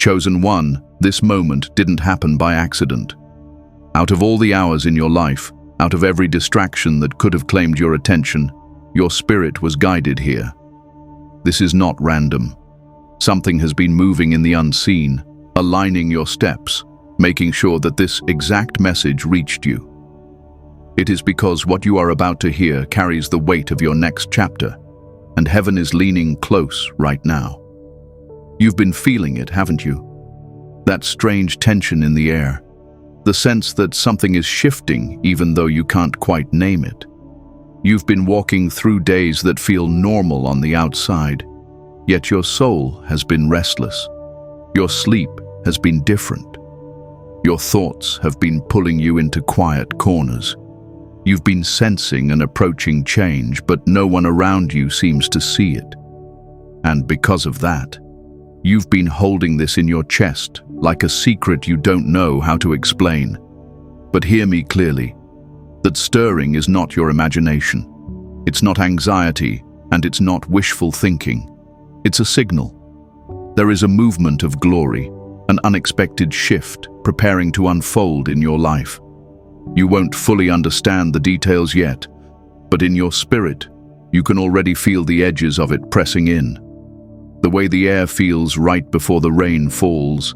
Chosen one, this moment didn't happen by accident. Out of all the hours in your life, out of every distraction that could have claimed your attention, your spirit was guided here. This is not random. Something has been moving in the unseen, aligning your steps, making sure that this exact message reached you. It is because what you are about to hear carries the weight of your next chapter, and heaven is leaning close right now. You've been feeling it, haven't you? That strange tension in the air, the sense that something is shifting even though you can't quite name it. You've been walking through days that feel normal on the outside, yet your soul has been restless. Your sleep has been different. Your thoughts have been pulling you into quiet corners. You've been sensing an approaching change, but no one around you seems to see it. And because of that, you've been holding this in your chest, like a secret you don't know how to explain. But hear me clearly. That stirring is not your imagination. It's not anxiety, and it's not wishful thinking. It's a signal. There is a movement of glory, an unexpected shift preparing to unfold in your life. You won't fully understand the details yet, but in your spirit, you can already feel the edges of it pressing in. The way the air feels right before the rain falls,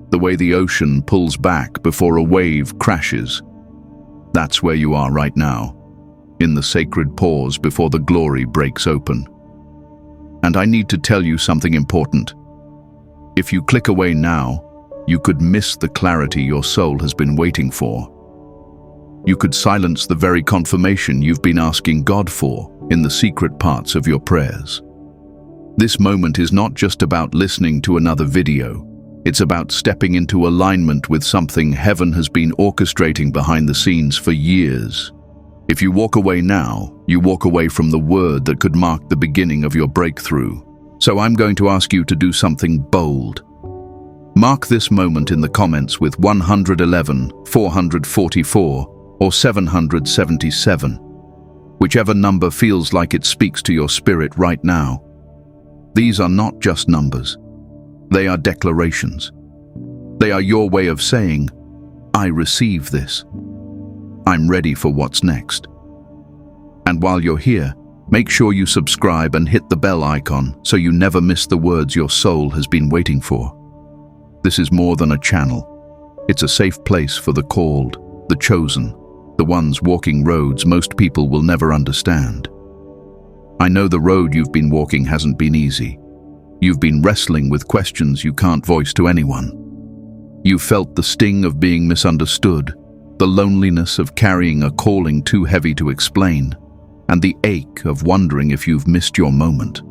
the way the ocean pulls back before a wave crashes. That's where you are right now, in the sacred pause before the glory breaks open. And I need to tell you something important. If you click away now, you could miss the clarity your soul has been waiting for. You could silence the very confirmation you've been asking God for in the secret parts of your prayers. This moment is not just about listening to another video. It's about stepping into alignment with something heaven has been orchestrating behind the scenes for years. If you walk away now, you walk away from the word that could mark the beginning of your breakthrough. So I'm going to ask you to do something bold. Mark this moment in the comments with 111, 444, or 777, whichever number feels like it speaks to your spirit right now. These are not just numbers. They are declarations. They are your way of saying, I receive this. I'm ready for what's next. And while you're here, make sure you subscribe and hit the bell icon so you never miss the words your soul has been waiting for. This is more than a channel. It's a safe place for the called, the chosen, the ones walking roads most people will never understand. I know the road you've been walking hasn't been easy. You've been wrestling with questions you can't voice to anyone. You've felt the sting of being misunderstood, the loneliness of carrying a calling too heavy to explain, and the ache of wondering if you've missed your moment.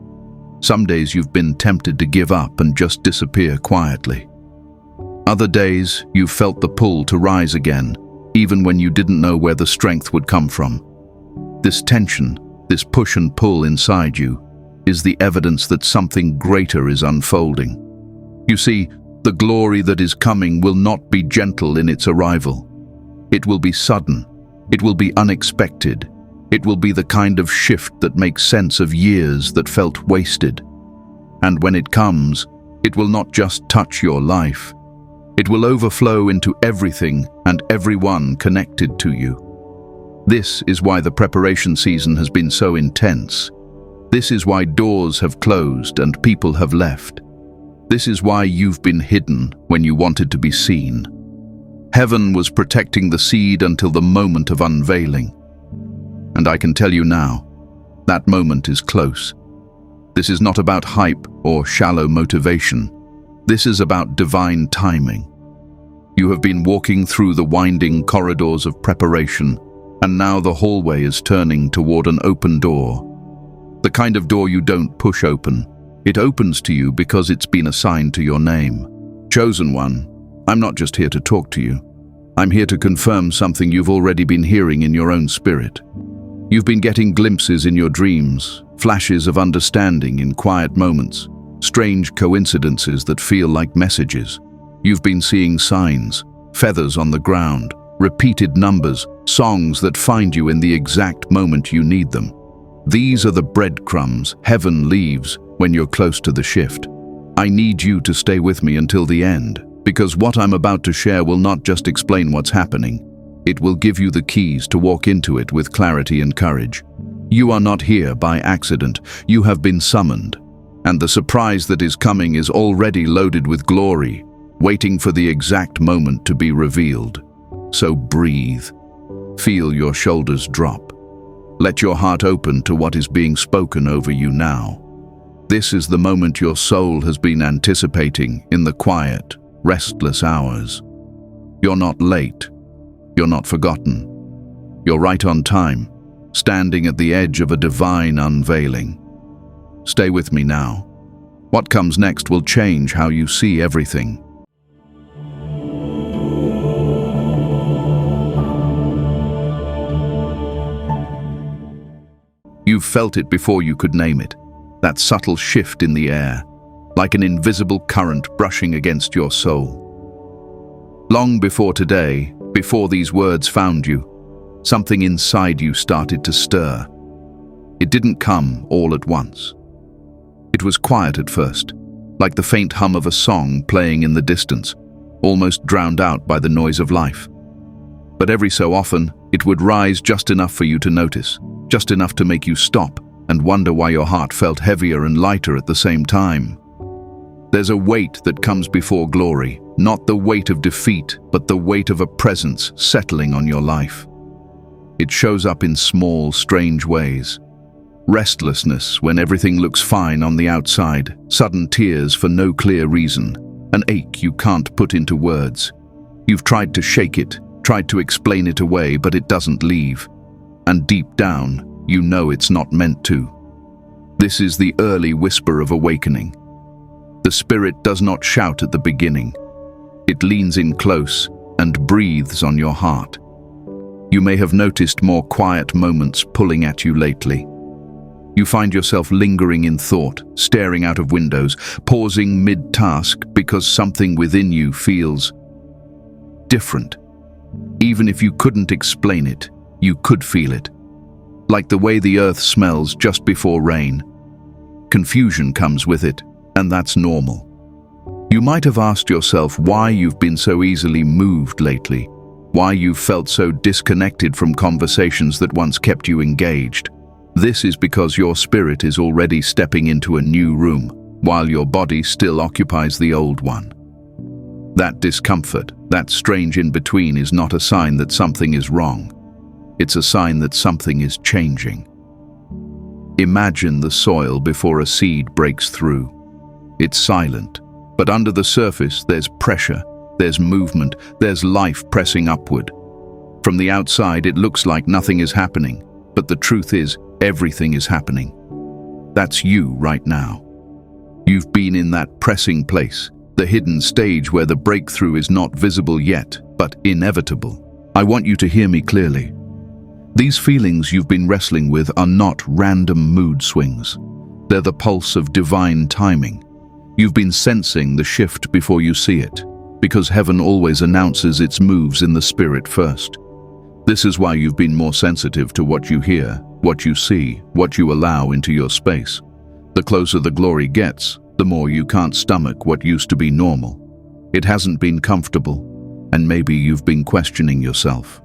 Some days you've been tempted to give up and just disappear quietly. Other days you've felt the pull to rise again, even when you didn't know where the strength would come from. This tension, this push and pull inside you, is the evidence that something greater is unfolding. You see, the glory that is coming will not be gentle in its arrival. It will be sudden. It will be unexpected. It will be the kind of shift that makes sense of years that felt wasted. And when it comes, it will not just touch your life. It will overflow into everything and everyone connected to you. This is why the preparation season has been so intense. This is why doors have closed and people have left. This is why you've been hidden when you wanted to be seen. Heaven was protecting the seed until the moment of unveiling. And I can tell you now, that moment is close. This is not about hype or shallow motivation. This is about divine timing. You have been walking through the winding corridors of preparation, and now the hallway is turning toward an open door. The kind of door you don't push open. It opens to you because it's been assigned to your name. Chosen one, I'm not just here to talk to you. I'm here to confirm something you've already been hearing in your own spirit. You've been getting glimpses in your dreams, flashes of understanding in quiet moments, strange coincidences that feel like messages. You've been seeing signs, feathers on the ground, repeated numbers, songs that find you in the exact moment you need them. These are the breadcrumbs heaven leaves when you're close to the shift. I need you to stay with me until the end, because what I'm about to share will not just explain what's happening. It will give you the keys to walk into it with clarity and courage. You are not here by accident. You have been summoned. And the surprise that is coming is already loaded with glory, waiting for the exact moment to be revealed. So breathe. Feel your shoulders drop. Let your heart open to what is being spoken over you now. This is the moment your soul has been anticipating in the quiet, restless hours. You're not late. You're not forgotten. You're right on time, standing at the edge of a divine unveiling. Stay with me now. What comes next will change how you see everything. You've felt it before you could name it. That subtle shift in the air, like an invisible current brushing against your soul. Long before today, before these words found you, something inside you started to stir. It didn't come all at once. It was quiet at first, like the faint hum of a song playing in the distance, almost drowned out by the noise of life. But every so often, it would rise just enough for you to notice, just enough to make you stop and wonder why your heart felt heavier and lighter at the same time. There's a weight that comes before glory, not the weight of defeat, but the weight of a presence settling on your life. It shows up in small, strange ways. Restlessness when everything looks fine on the outside, sudden tears for no clear reason, an ache you can't put into words. You've tried to shake it, tried to explain it away, but it doesn't leave. And deep down, you know it's not meant to. This is the early whisper of awakening. The spirit does not shout at the beginning. It leans in close and breathes on your heart. You may have noticed more quiet moments pulling at you lately. You find yourself lingering in thought, staring out of windows, pausing mid-task because something within you feels different. Even if you couldn't explain it, you could feel it. Like the way the earth smells just before rain. Confusion comes with it, and that's normal. You might have asked yourself why you've been so easily moved lately, why you've felt so disconnected from conversations that once kept you engaged. This is because your spirit is already stepping into a new room, while your body still occupies the old one. That discomfort, that strange in-between, is not a sign that something is wrong. It's a sign that something is changing. Imagine the soil before a seed breaks through. It's silent, but under the surface there's pressure, there's movement, there's life pressing upward. From the outside it looks like nothing is happening, but the truth is, everything is happening. That's you right now. You've been in that pressing place, the hidden stage where the breakthrough is not visible yet, but inevitable. I want you to hear me clearly. These feelings you've been wrestling with are not random mood swings. They're the pulse of divine timing. You've been sensing the shift before you see it, because heaven always announces its moves in the spirit first. This is why you've been more sensitive to what you hear, what you see, what you allow into your space. The closer the glory gets, the more you can't stomach what used to be normal. It hasn't been comfortable, and maybe you've been questioning yourself.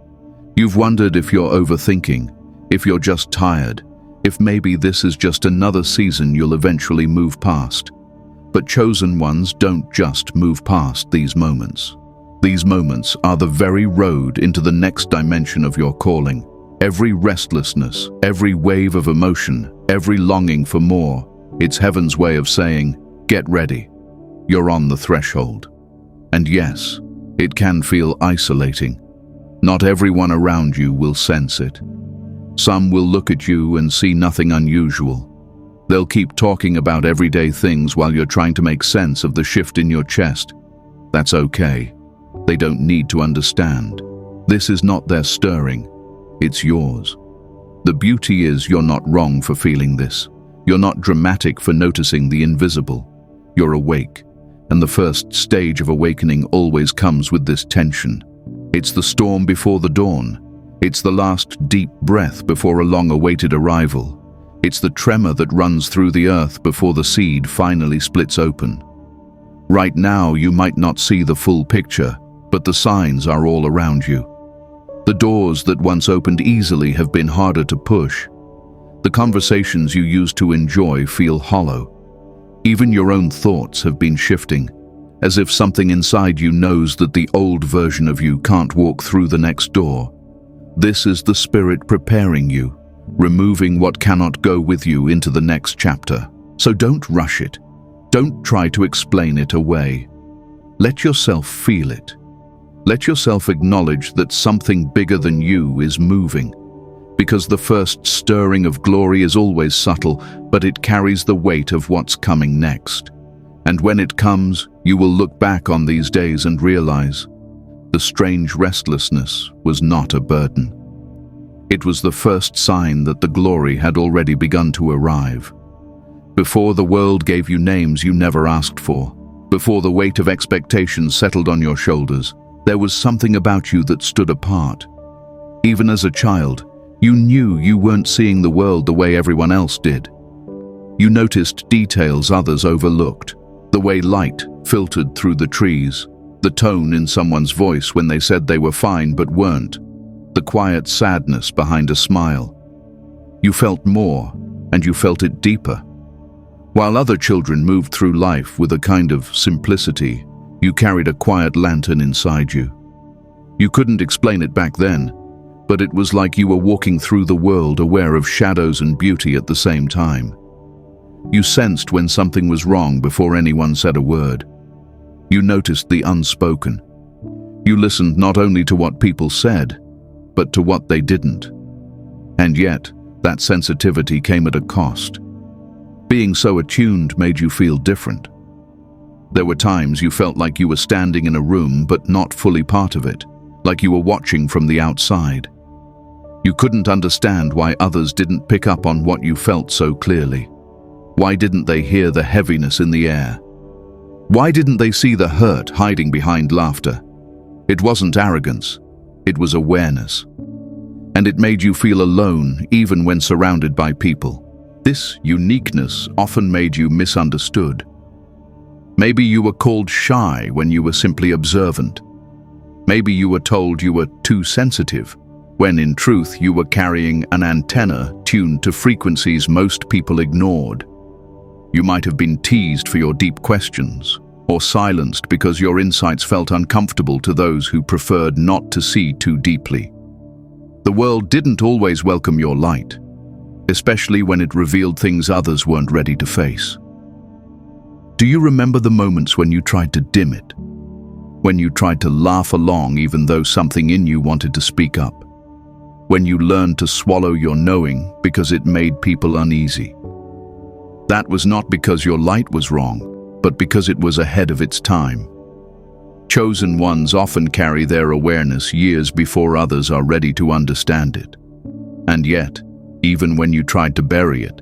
You've wondered if you're overthinking, if you're just tired, if maybe this is just another season you'll eventually move past. But chosen ones don't just move past these moments. These moments are the very road into the next dimension of your calling. Every restlessness, every wave of emotion, every longing for more, it's heaven's way of saying, get ready. You're on the threshold. And yes, it can feel isolating. Not everyone around you will sense it. Some will look at you and see nothing unusual. They'll keep talking about everyday things while you're trying to make sense of the shift in your chest. That's okay. They don't need to understand. This is not their stirring. It's yours. The beauty is you're not wrong for feeling this. You're not dramatic for noticing the invisible. You're awake, and the first stage of awakening always comes with this tension. It's the storm before the dawn. It's the last deep breath before a long-awaited arrival. It's the tremor that runs through the earth before the seed finally splits open. Right now, you might not see the full picture, but the signs are all around you. The doors that once opened easily have been harder to push. The conversations you used to enjoy feel hollow. Even your own thoughts have been shifting, as if something inside you knows that the old version of you can't walk through the next door. This is the Spirit preparing you, removing what cannot go with you into the next chapter. So don't rush it. Don't try to explain it away. Let yourself feel it. Let yourself acknowledge that something bigger than you is moving. Because the first stirring of glory is always subtle, but it carries the weight of what's coming next. And when it comes, you will look back on these days and realize the strange restlessness was not a burden. It was the first sign that the glory had already begun to arrive. Before the world gave you names you never asked for, before the weight of expectations settled on your shoulders, there was something about you that stood apart. Even as a child, you knew you weren't seeing the world the way everyone else did. You noticed details others overlooked, the way light filtered through the trees, the tone in someone's voice when they said they were fine but weren't, the quiet sadness behind a smile. You felt more, and you felt it deeper. While other children moved through life with a kind of simplicity, you carried a quiet lantern inside you. You couldn't explain it back then, but it was like you were walking through the world aware of shadows and beauty at the same time. You sensed when something was wrong before anyone said a word. You noticed the unspoken. You listened not only to what people said, but to what they didn't. And yet, that sensitivity came at a cost. Being so attuned made you feel different. There were times you felt like you were standing in a room but not fully part of it, like you were watching from the outside. You couldn't understand why others didn't pick up on what you felt so clearly. Why didn't they hear the heaviness in the air? Why didn't they see the hurt hiding behind laughter? It wasn't arrogance, it was awareness. And it made you feel alone even when surrounded by people. This uniqueness often made you misunderstood. Maybe you were called shy when you were simply observant. Maybe you were told you were too sensitive, when in truth you were carrying an antenna tuned to frequencies most people ignored. You might have been teased for your deep questions, or silenced because your insights felt uncomfortable to those who preferred not to see too deeply. The world didn't always welcome your light, especially when it revealed things others weren't ready to face. Do you remember the moments when you tried to dim it? When you tried to laugh along even though something in you wanted to speak up? When you learned to swallow your knowing because it made people uneasy? That was not because your light was wrong, but because it was ahead of its time. Chosen ones often carry their awareness years before others are ready to understand it. And yet, even when you tried to bury it,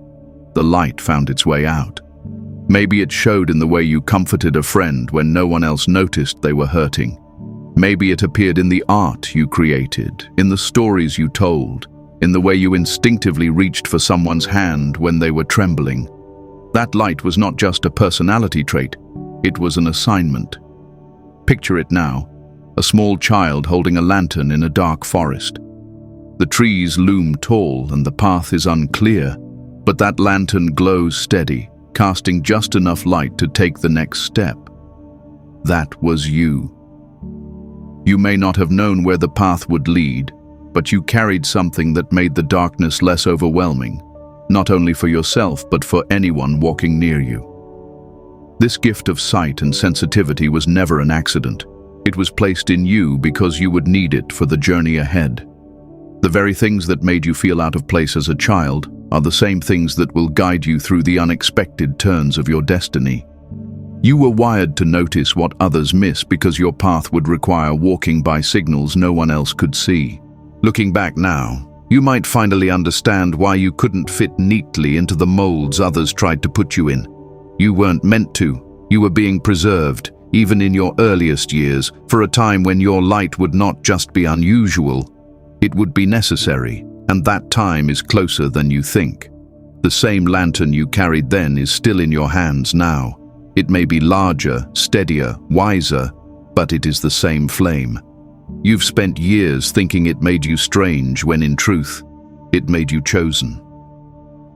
the light found its way out. Maybe it showed in the way you comforted a friend when no one else noticed they were hurting. Maybe it appeared in the art you created, in the stories you told, in the way you instinctively reached for someone's hand when they were trembling. That light was not just a personality trait, it was an assignment. Picture it now, a small child holding a lantern in a dark forest. The trees loom tall and the path is unclear, but that lantern glows steady, casting just enough light to take the next step. That was you. You may not have known where the path would lead, but you carried something that made the darkness less overwhelming, not only for yourself but for anyone walking near you. This gift of sight and sensitivity was never an accident. It was placed in you because you would need it for the journey ahead. The very things that made you feel out of place as a child are the same things that will guide you through the unexpected turns of your destiny. You were wired to notice what others miss because your path would require walking by signals no one else could see. Looking back now, you might finally understand why you couldn't fit neatly into the molds others tried to put you in. You weren't meant to. You were being preserved, even in your earliest years, for a time when your light would not just be unusual, it would be necessary, and that time is closer than you think. The same lantern you carried then is still in your hands now, It may be larger, steadier, wiser, but it is the same flame. You've spent years thinking it made you strange when in truth, it made you chosen.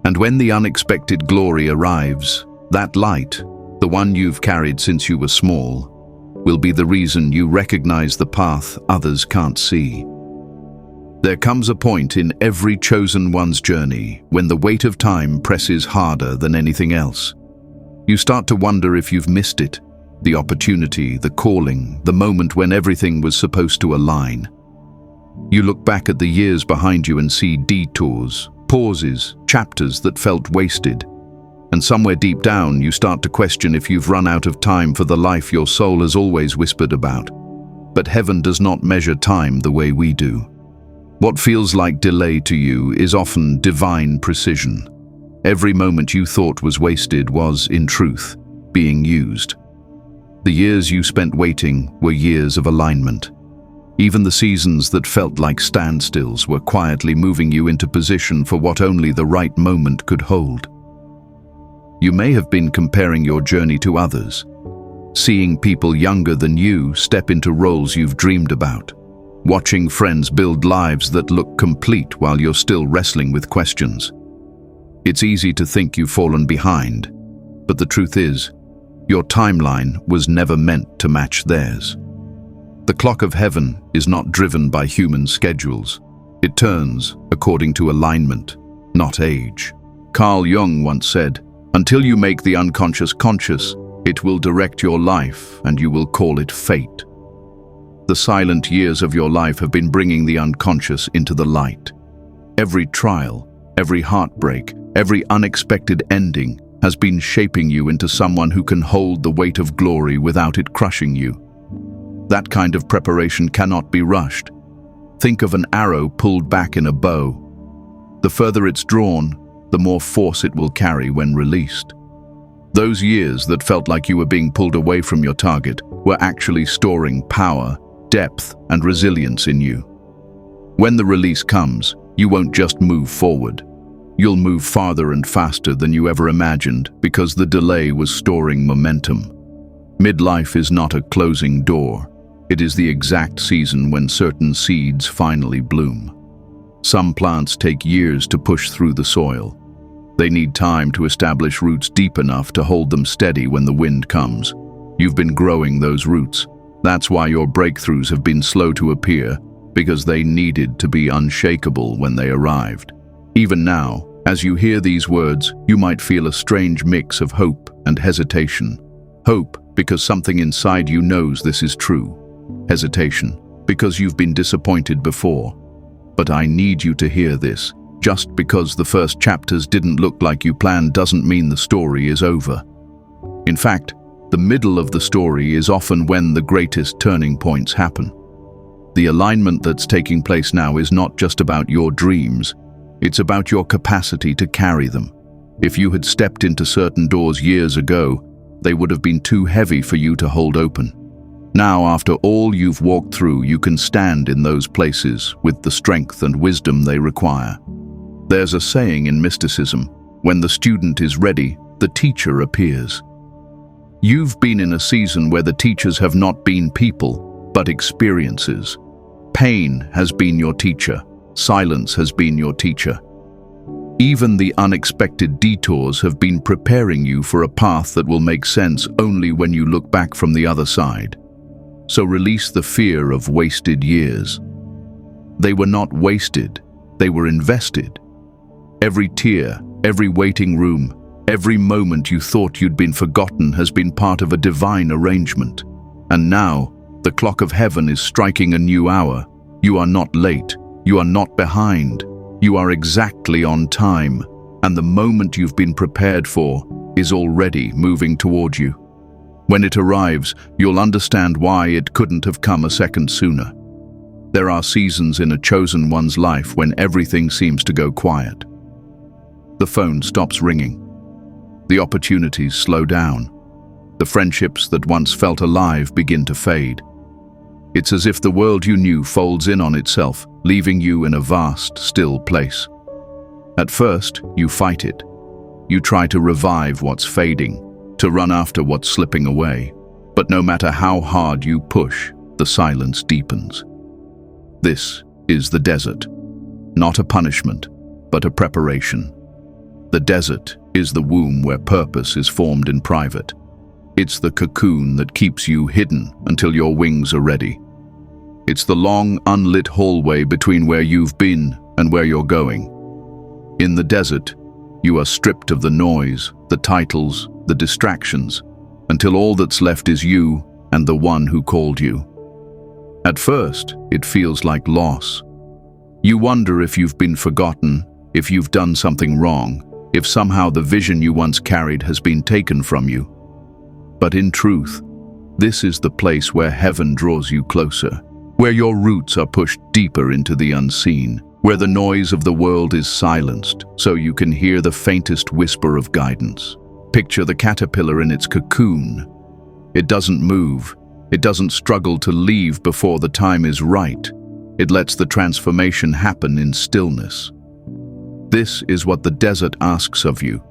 And when the unexpected glory arrives, that light, the one you've carried since you were small, will be the reason you recognize the path others can't see. There comes a point in every chosen one's journey when the weight of time presses harder than anything else. You start to wonder if you've missed it, the opportunity, the calling, the moment when everything was supposed to align. You look back at the years behind you and see detours, pauses, chapters that felt wasted. And somewhere deep down, you start to question if you've run out of time for the life your soul has always whispered about. But heaven does not measure time the way we do. What feels like delay to you is often divine precision. Every moment you thought was wasted was, in truth, being used. The years you spent waiting were years of alignment. Even the seasons that felt like standstills were quietly moving you into position for what only the right moment could hold. You may have been comparing your journey to others, seeing people younger than you step into roles you've dreamed about, watching friends build lives that look complete while you're still wrestling with questions. It's easy to think you've fallen behind, but the truth is, your timeline was never meant to match theirs. The clock of heaven is not driven by human schedules. It turns according to alignment, not age. Carl Jung once said, "Until you make the unconscious conscious, it will direct your life and you will call it fate." The silent years of your life have been bringing the unconscious into the light. Every trial, every heartbreak, every unexpected ending has been shaping you into someone who can hold the weight of glory without it crushing you. That kind of preparation cannot be rushed. Think of an arrow pulled back in a bow. The further it's drawn, the more force it will carry when released. Those years that felt like you were being pulled away from your target were actually storing power, depth, and resilience in you. When the release comes, you won't just move forward. You'll move farther and faster than you ever imagined because the delay was storing momentum. Midlife is not a closing door. It is the exact season when certain seeds finally bloom. Some plants take years to push through the soil. They need time to establish roots deep enough to hold them steady when the wind comes. You've been growing those roots. That's why your breakthroughs have been slow to appear, because they needed to be unshakable when they arrived. Even now, as you hear these words, you might feel a strange mix of hope and hesitation. Hope, because something inside you knows this is true. Hesitation, because you've been disappointed before. But I need you to hear this. Just because the first chapters didn't look like you planned doesn't mean the story is over. In fact, the middle of the story is often when the greatest turning points happen. The alignment that's taking place now is not just about your dreams, it's about your capacity to carry them. If you had stepped into certain doors years ago, they would have been too heavy for you to hold open. Now, after all you've walked through, you can stand in those places with the strength and wisdom they require. There's a saying in mysticism, when the student is ready, the teacher appears. You've been in a season where the teachers have not been people, but experiences. Pain has been your teacher. Silence has been your teacher. Even the unexpected detours have been preparing you for a path that will make sense only when you look back from the other side. So release the fear of wasted years. They were not wasted, they were invested. Every tear, every waiting room, every moment you thought you'd been forgotten has been part of a divine arrangement. And now, the clock of heaven is striking a new hour. You are not late, you are not behind. You are exactly on time, and the moment you've been prepared for is already moving toward you. When it arrives, you'll understand why it couldn't have come a second sooner. There are seasons in a chosen one's life when everything seems to go quiet. The phone stops ringing. The opportunities slow down. The friendships that once felt alive begin to fade. It's as if the world you knew folds in on itself, leaving you in a vast, still place. At first, you fight it. You try to revive what's fading. to run after what's slipping away. But no matter how hard you push, the silence deepens. This is the desert, not a punishment, but a preparation. The desert is the womb where purpose is formed in private. It's the cocoon that keeps you hidden until your wings are ready. It's the long, unlit hallway between where you've been and where you're going. In the desert, you are stripped of the noise, the titles, the distractions, until all that's left is you and the one who called you. At first, it feels like loss. You wonder if you've been forgotten, if you've done something wrong, if somehow the vision you once carried has been taken from you. But in truth, this is the place where heaven draws you closer, where your roots are pushed deeper into the unseen, where the noise of the world is silenced so you can hear the faintest whisper of guidance. Picture the caterpillar in its cocoon. It doesn't move. It doesn't struggle to leave before the time is right. It lets the transformation happen in stillness. This is what the desert asks of you: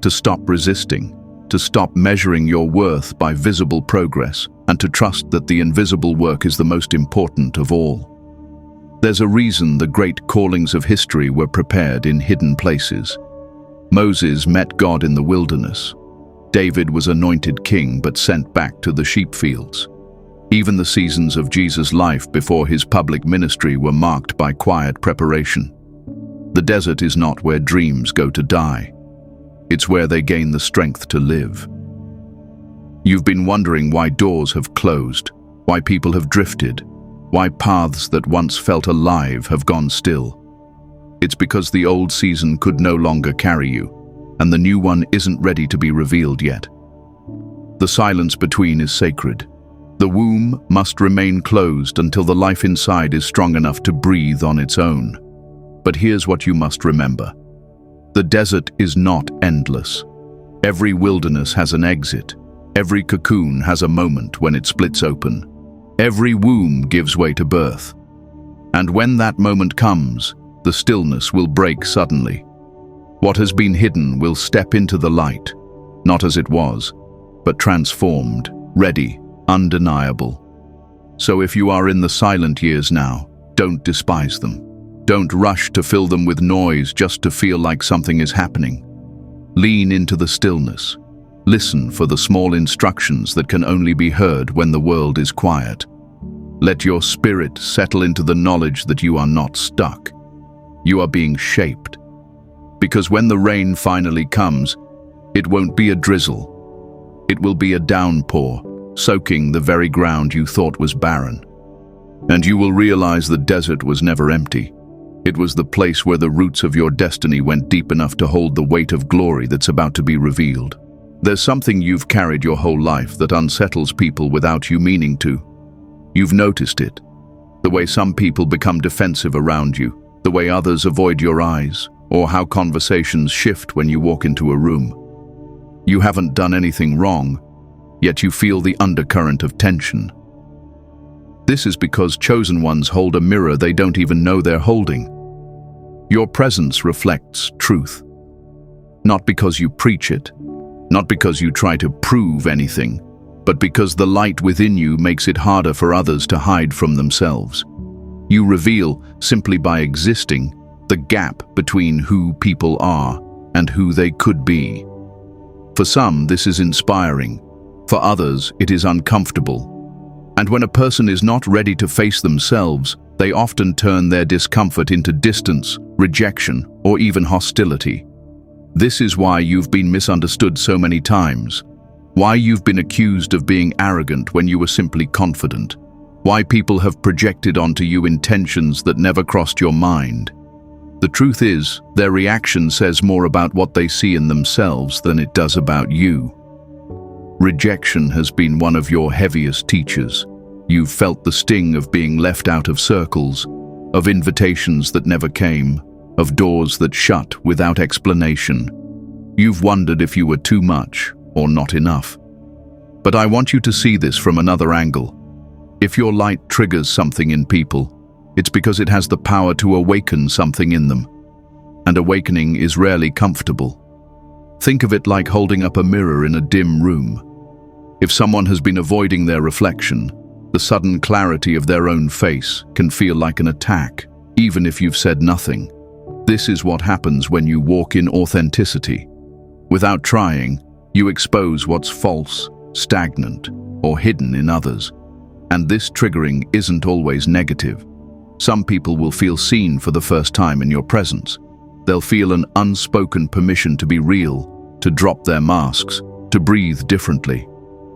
to stop resisting, to stop measuring your worth by visible progress, and to trust that the invisible work is the most important of all. There's a reason the great callings of history were prepared in hidden places. Moses met God in the wilderness. David was anointed king but sent back to the sheep fields. Even the seasons of Jesus' life before his public ministry were marked by quiet preparation. The desert is not where dreams go to die. It's where they gain the strength to live. You've been wondering why doors have closed, why people have drifted, why paths that once felt alive have gone still. It's because the old season could no longer carry you, and the new one isn't ready to be revealed yet. The silence between is sacred. The womb must remain closed until the life inside is strong enough to breathe on its own. But here's what you must remember. The desert is not endless. Every wilderness has an exit. Every cocoon has a moment when it splits open. Every womb gives way to birth. And when that moment comes, the stillness will break suddenly. What has been hidden will step into the light, not as it was, but transformed, ready, undeniable. So if you are in the silent years now, don't despise them. Don't rush to fill them with noise just to feel like something is happening. Lean into the stillness. Listen for the small instructions that can only be heard when the world is quiet. Let your spirit settle into the knowledge that you are not stuck. You are being shaped. Because when the rain finally comes, it won't be a drizzle. It will be a downpour, soaking the very ground you thought was barren. And you will realize the desert was never empty. It was the place where the roots of your destiny went deep enough to hold the weight of glory that's about to be revealed. There's something you've carried your whole life that unsettles people without you meaning to. You've noticed it. The way some people become defensive around you, the way others avoid your eyes, or how conversations shift when you walk into a room. You haven't done anything wrong, yet you feel the undercurrent of tension. This is because chosen ones hold a mirror they don't even know they're holding. Your presence reflects truth. Not because you preach it, not because you try to prove anything, but because the light within you makes it harder for others to hide from themselves. You reveal, simply by existing, the gap between who people are and who they could be. For some, this is inspiring. For others, it is uncomfortable. And when a person is not ready to face themselves, they often turn their discomfort into distance, rejection, or even hostility. This is why you've been misunderstood so many times. Why you've been accused of being arrogant when you were simply confident. Why people have projected onto you intentions that never crossed your mind. The truth is, their reaction says more about what they see in themselves than it does about you. Rejection has been one of your heaviest teachers. You've felt the sting of being left out of circles, of invitations that never came, of doors that shut without explanation. You've wondered if you were too much or not enough. But I want you to see this from another angle. If your light triggers something in people, it's because it has the power to awaken something in them. And awakening is rarely comfortable. Think of it like holding up a mirror in a dim room. If someone has been avoiding their reflection, the sudden clarity of their own face can feel like an attack, even if you've said nothing. This is what happens when you walk in authenticity. Without trying, you expose what's false, stagnant, or hidden in others. And this triggering isn't always negative. Some people will feel seen for the first time in your presence. They'll feel an unspoken permission to be real, to drop their masks, to breathe differently.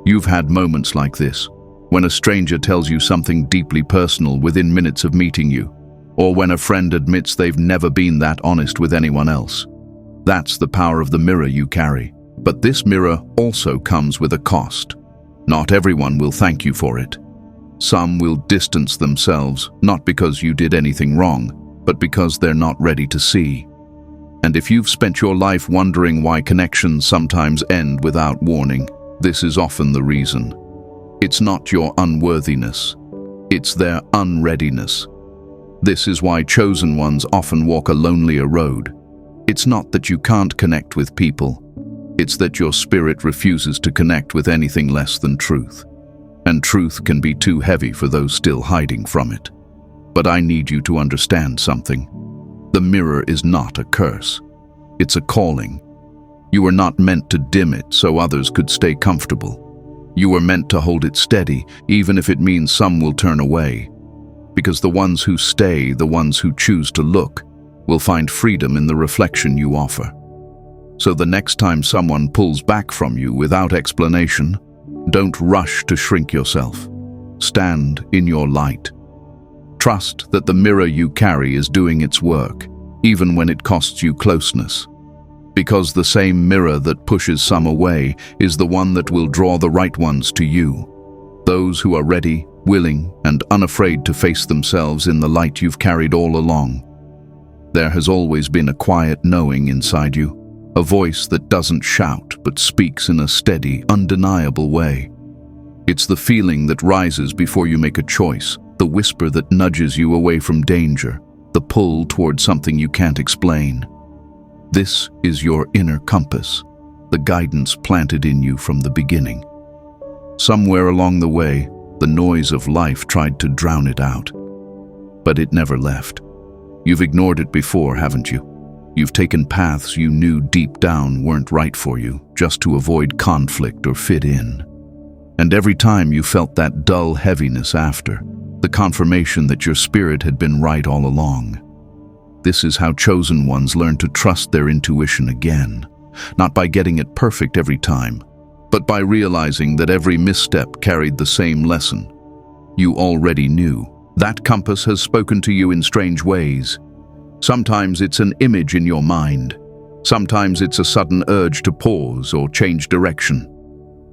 You've had moments like this, when a stranger tells you something deeply personal within minutes of meeting you, or when a friend admits they've never been that honest with anyone else. That's the power of the mirror you carry. But this mirror also comes with a cost. Not everyone will thank you for it. Some will distance themselves, not because you did anything wrong, but because they're not ready to see. And if you've spent your life wondering why connections sometimes end without warning, this is often the reason. It's not your unworthiness, it's their unreadiness. This is why chosen ones often walk a lonelier road. It's not that you can't connect with people, it's that your spirit refuses to connect with anything less than truth. And truth can be too heavy for those still hiding from it. But I need you to understand something. The mirror is not a curse. It's a calling. You were not meant to dim it so others could stay comfortable. You were meant to hold it steady, even if it means some will turn away. Because the ones who stay, the ones who choose to look, will find freedom in the reflection you offer. So the next time someone pulls back from you without explanation, don't rush to shrink yourself. Stand in your light. Trust that the mirror you carry is doing its work, even when it costs you closeness. Because the same mirror that pushes some away is the one that will draw the right ones to you. Those who are ready, willing, and unafraid to face themselves in the light you've carried all along. There has always been a quiet knowing inside you, a voice that doesn't shout but speaks in a steady, undeniable way. It's the feeling that rises before you make a choice, the whisper that nudges you away from danger, the pull toward something you can't explain. This is your inner compass, the guidance planted in you from the beginning. Somewhere along the way, the noise of life tried to drown it out, but it never left. You've ignored it before, haven't you? You've taken paths you knew deep down weren't right for you, just to avoid conflict or fit in. And every time you felt that dull heaviness after, the confirmation that your spirit had been right all along. This is how chosen ones learn to trust their intuition again, not by getting it perfect every time, but by realizing that every misstep carried the same lesson. You already knew. That compass has spoken to you in strange ways. Sometimes it's an image in your mind. Sometimes it's a sudden urge to pause or change direction.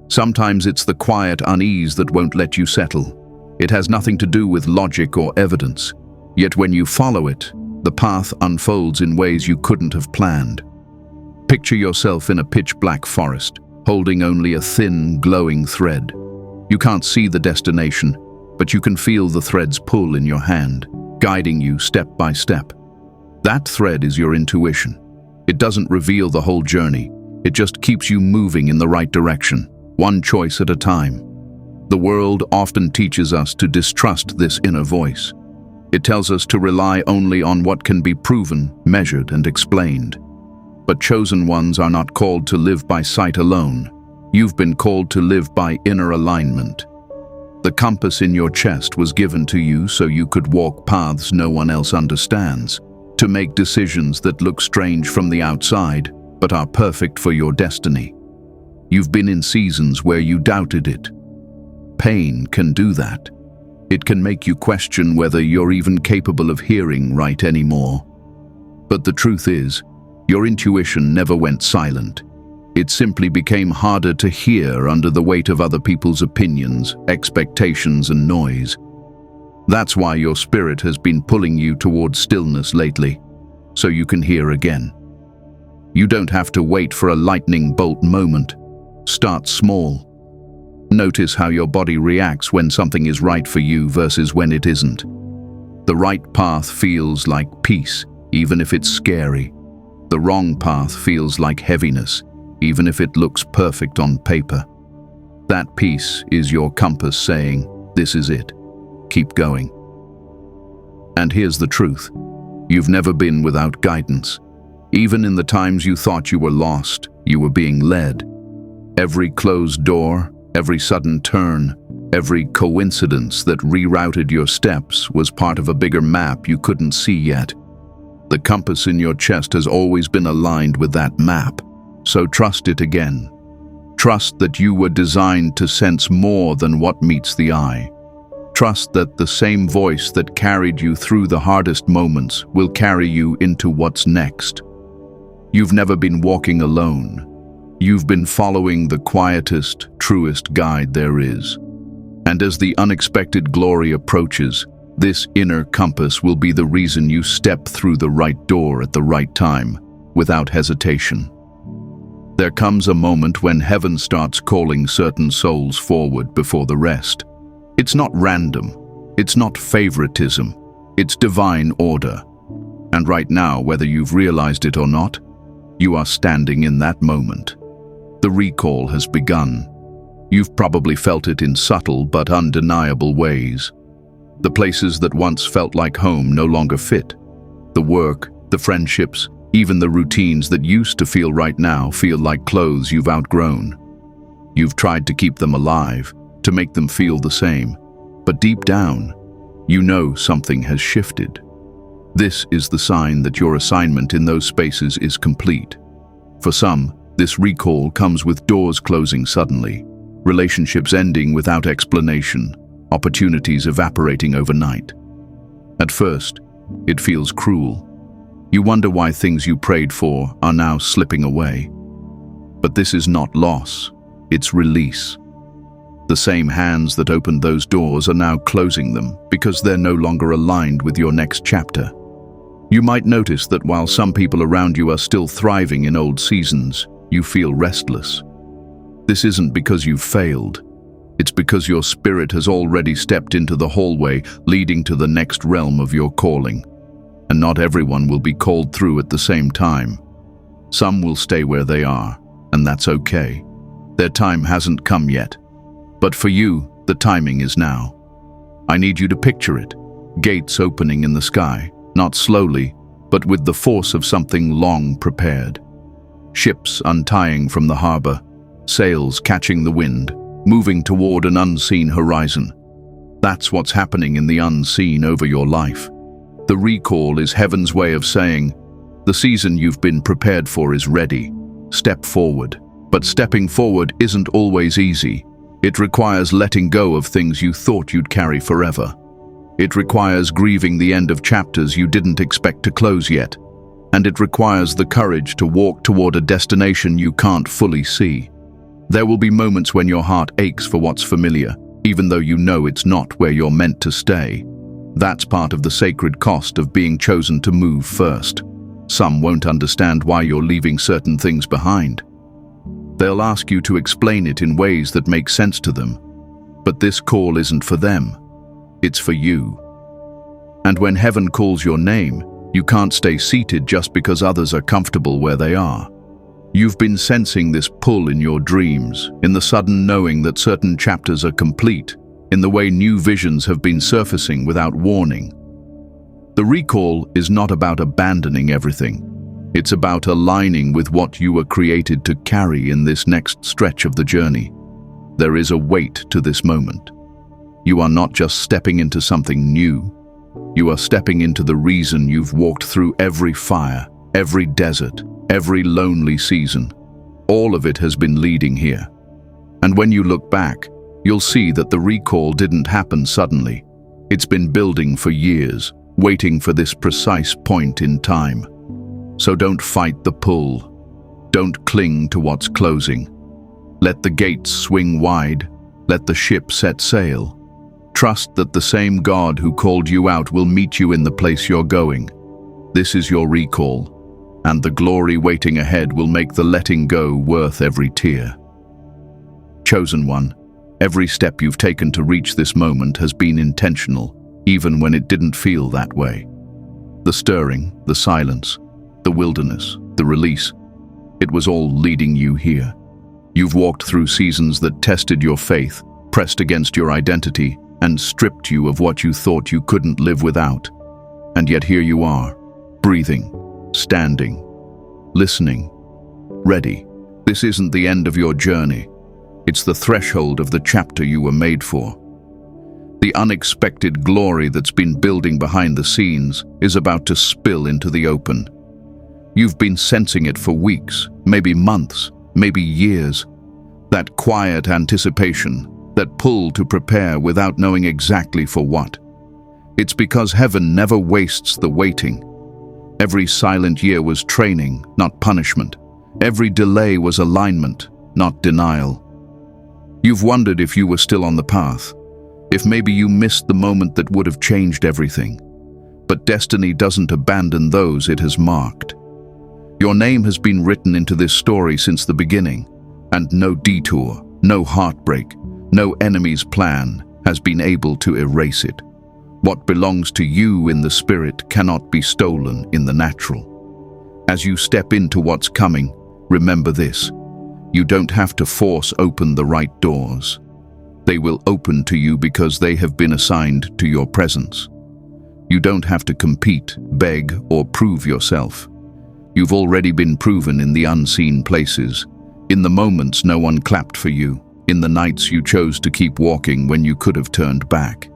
Sometimes it's the quiet unease that won't let you settle. It has nothing to do with logic or evidence. Yet when you follow it, the path unfolds in ways you couldn't have planned. Picture yourself in a pitch-black forest, holding only a thin, glowing thread. You can't see the destination, but you can feel the thread's pull in your hand, guiding you step by step. That thread is your intuition. It doesn't reveal the whole journey. It just keeps you moving in the right direction, one choice at a time. The world often teaches us to distrust this inner voice. It tells us to rely only on what can be proven, measured, and explained. But chosen ones are not called to live by sight alone. You've been called to live by inner alignment. The compass in your chest was given to you so you could walk paths no one else understands, to make decisions that look strange from the outside, but are perfect for your destiny. You've been in seasons where you doubted it. Pain can do that. It can make you question whether you're even capable of hearing right anymore. But the truth is, your intuition never went silent. It simply became harder to hear under the weight of other people's opinions, expectations, and noise. That's why your spirit has been pulling you towards stillness lately, so you can hear again. You don't have to wait for a lightning bolt moment. Start small. Notice how your body reacts when something is right for you versus when it isn't. The right path feels like peace, even if it's scary. The wrong path feels like heaviness, even if it looks perfect on paper. That peace is your compass saying, "This is it. Keep going." And here's the truth. You've never been without guidance. Even in the times you thought you were lost, you were being led. Every closed door, every sudden turn, every coincidence that rerouted your steps was part of a bigger map you couldn't see yet. The compass in your chest has always been aligned with that map, so trust it again. Trust that you were designed to sense more than what meets the eye. Trust that the same voice that carried you through the hardest moments will carry you into what's next. You've never been walking alone. You've been following the quietest, truest guide there is. And as the unexpected glory approaches, this inner compass will be the reason you step through the right door at the right time, without hesitation. There comes a moment when heaven starts calling certain souls forward before the rest. It's not random, it's not favoritism, it's divine order. And right now, whether you've realized it or not, you are standing in that moment. The recall has begun. You've probably felt it in subtle but undeniable ways. The places that once felt like home no longer fit. The work, the friendships, even the routines that used to feel right now feel like clothes you've outgrown. You've tried to keep them alive, to make them feel the same. But deep down, you know something has shifted. This is the sign that your assignment in those spaces is complete. For some, this recall comes with doors closing suddenly, relationships ending without explanation, opportunities evaporating overnight. At first, it feels cruel. You wonder why things you prayed for are now slipping away. But this is not loss, it's release. The same hands that opened those doors are now closing them because they're no longer aligned with your next chapter. You might notice that while some people around you are still thriving in old seasons, you feel restless. This isn't because you've failed. It's because your spirit has already stepped into the hallway leading to the next realm of your calling. And not everyone will be called through at the same time. Some will stay where they are, and that's okay. Their time hasn't come yet. But for you, the timing is now. I need you to picture it. Gates opening in the sky, not slowly, but with the force of something long prepared. Ships untying from the harbor, sails catching the wind, moving toward an unseen horizon. That's what's happening in the unseen over your life. The recall is heaven's way of saying, the season you've been prepared for is ready. Step forward. But stepping forward isn't always easy. It requires letting go of things you thought you'd carry forever. It requires grieving the end of chapters you didn't expect to close yet. And it requires the courage to walk toward a destination you can't fully see. There will be moments when your heart aches for what's familiar, even though you know it's not where you're meant to stay. That's part of the sacred cost of being chosen to move first. Some won't understand why you're leaving certain things behind. They'll ask you to explain it in ways that make sense to them. But this call isn't for them. It's for you. And when heaven calls your name, you can't stay seated just because others are comfortable where they are. You've been sensing this pull in your dreams, in the sudden knowing that certain chapters are complete, in the way new visions have been surfacing without warning. The recall is not about abandoning everything. It's about aligning with what you were created to carry in this next stretch of the journey. There is a weight to this moment. You are not just stepping into something new. You are stepping into the reason you've walked through every fire, every desert, every lonely season. All of it has been leading here. And when you look back, you'll see that the recall didn't happen suddenly. It's been building for years, waiting for this precise point in time. So don't fight the pull. Don't cling to what's closing. Let the gates swing wide. Let the ship set sail. Trust that the same God who called you out will meet you in the place you're going. This is your recall, and the glory waiting ahead will make the letting go worth every tear. Chosen one, every step you've taken to reach this moment has been intentional, even when it didn't feel that way. The stirring, the silence, the wilderness, the release. It was all leading you here. You've walked through seasons that tested your faith, pressed against your identity, and stripped you of what you thought you couldn't live without. And yet here you are, breathing, standing, listening, ready. This isn't the end of your journey. It's the threshold of the chapter you were made for. The unexpected glory that's been building behind the scenes is about to spill into the open. You've been sensing it for weeks, maybe months, maybe years. That quiet anticipation, that pull to prepare without knowing exactly for what. It's because heaven never wastes the waiting. Every silent year was training, not punishment. Every delay was alignment, not denial. You've wondered if you were still on the path, if maybe you missed the moment that would have changed everything. But destiny doesn't abandon those it has marked. Your name has been written into this story since the beginning, and no detour, no heartbreak, no enemy's plan has been able to erase it. What belongs to you in the spirit cannot be stolen in the natural. As you step into what's coming, remember this: you don't have to force open the right doors. They will open to you because they have been assigned to your presence. You don't have to compete, beg, or prove yourself. You've already been proven in the unseen places, in the moments no one clapped for you, in the nights you chose to keep walking when you could have turned back.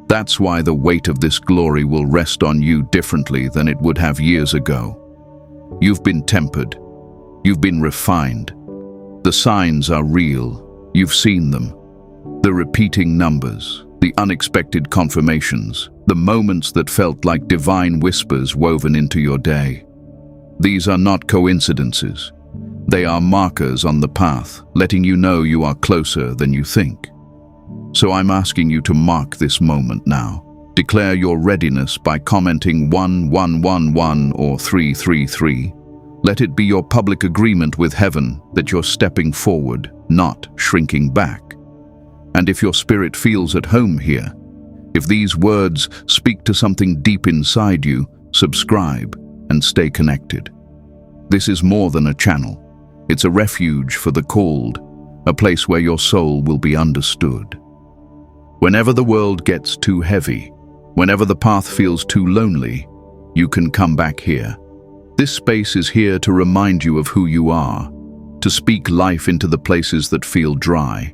That's why the weight of this glory will rest on you differently than it would have years ago. You've been tempered. You've been refined. The signs are real. You've seen them. The repeating numbers, the unexpected confirmations, the moments that felt like divine whispers woven into your day. These are not coincidences. They are markers on the path, letting you know you are closer than you think. So I'm asking you to mark this moment now. Declare your readiness by commenting 1111 or 333. Let it be your public agreement with heaven that you're stepping forward, not shrinking back. And if your spirit feels at home here, if these words speak to something deep inside you, subscribe and stay connected. This is more than a channel. It's a refuge for the called, a place where your soul will be understood. Whenever the world gets too heavy, whenever the path feels too lonely, you can come back here. This space is here to remind you of who you are, to speak life into the places that feel dry,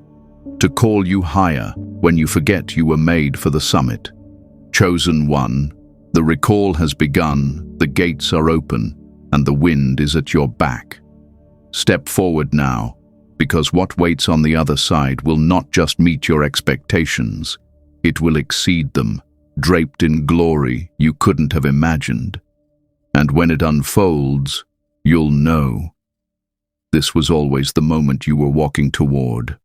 to call you higher when you forget you were made for the summit. Chosen one, the recall has begun, the gates are open, and the wind is at your back. Step forward now, because what waits on the other side will not just meet your expectations, it will exceed them, draped in glory you couldn't have imagined. And when it unfolds, you'll know. This was always the moment you were walking toward.